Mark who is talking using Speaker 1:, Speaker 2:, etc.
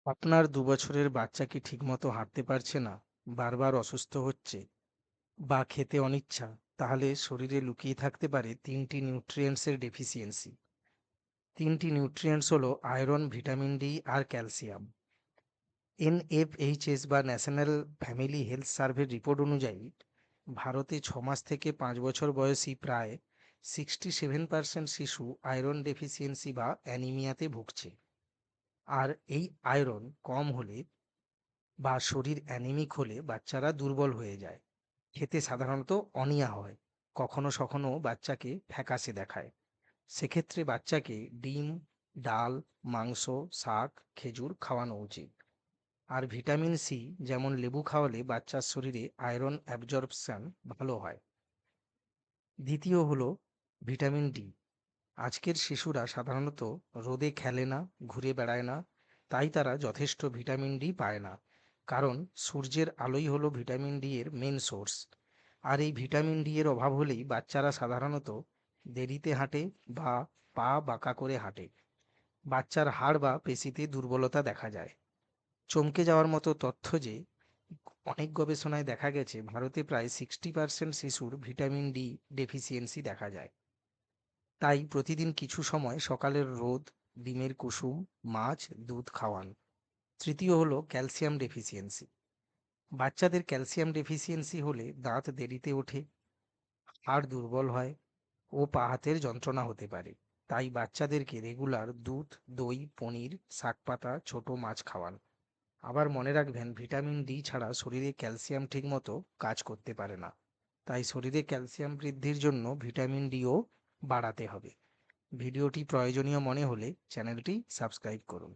Speaker 1: আপনার ২ বছরের বাচ্চা কি ঠিকমতো হাঁটতে পারছে না, বারবার অসুস্থ হচ্ছে বা খেতে অনিচ্ছা, তাহলে শরীরে লুকিয়ে থাকতে পারে ৩টি নিউট্রিয়েন্টসের ডেফিসিয়েন্সি। ৩টি নিউট্রিয়েন্টস হলো আয়রন, ভিটামিন ডি আর ক্যালসিয়াম। এনএফএইচএস বা ন্যাশনাল ফ্যামিলি হেলথ সার্ভের রিপোর্ট অনুযায়ী ভারতে ৬ মাস থেকে ৫ বছর বয়সী প্রায় 67% শিশু আয়রন ডেফিসিয়েন্সি বা অ্যানিমিয়াতে ভুগছে। আর এই আয়রন কম হলে বা শরীর অ্যানিমিক হলে বাচ্চারা দুর্বল হয়ে যায়, খেতে সাধারণত অনীহা হয়, কখনো কখনো বাচ্চাকে ফ্যাকাশে দেখায়। সেক্ষেত্রে বাচ্চাকে ডিম, ডাল, মাংস, শাক, খেজুর খাওয়ানো উচিত। আর ভিটামিন সি যেমন লেবু খাওয়ালে বাচ্চার শরীরে আয়রন অ্যাবজর্পশন ভালো হয়। দ্বিতীয় হলো ভিটামিন ডি। আজকের শিশুরা সাধারণত রোদে খেলে না, ঘুরে বেড়ায় না, তাই তারা যথেষ্ট ভিটামিন ডি পায় না। কারণ সূর্যের আলোই হলো ভিটামিন ডি এর মেন সোর্স। আর এই ভিটামিন ডি এর অভাব হলেই বাচ্চারা সাধারণত দেরিতে হাঁটে বা পা বাঁকা করে হাঁটে। বাচ্চার হাড় বা পেশিতে দুর্বলতা দেখা যায়। চমকে যাওয়ার মতো তথ্য যে অনেক গবেষণায় দেখা গেছে ভারতে প্রায় 60% শিশুর ভিটামিন ডি ডেফিসিয়েন্সি দেখা যায়। তাই প্রতিদিন কিছু সময় সকালের রোদ, ডিমের কুসুম, মাছ, দুধ খাওয়ান। তৃতীয় হলো ক্যালসিয়াম ডেফিসিয়েন্সি। বাচ্চাদের ক্যালসিয়াম ডেফিসিয়েন্সি হলে দাঁত দেরিতে ওঠে, হাড় দুর্বল হয় ও পা হাতের যন্ত্রণা হতে পারে। তাই বাচ্চাদেরকে রেগুলার দুধ, দই, পনির, শাকপাতা, ছোট মাছ খাওয়ান। আবার মনে রাখবেন, ভিটামিন ডি ছাড়া শরীরে ক্যালসিয়াম ঠিকমতো কাজ করতে পারে না। তাই শরীরে ক্যালসিয়াম বৃদ্ধির জন্য ভিটামিন ডিও বাড়াতে হবে। ভিডিওটি প্রয়োজনীয় মনে হলে চ্যানেলটি সাবস্ক্রাইব করুন।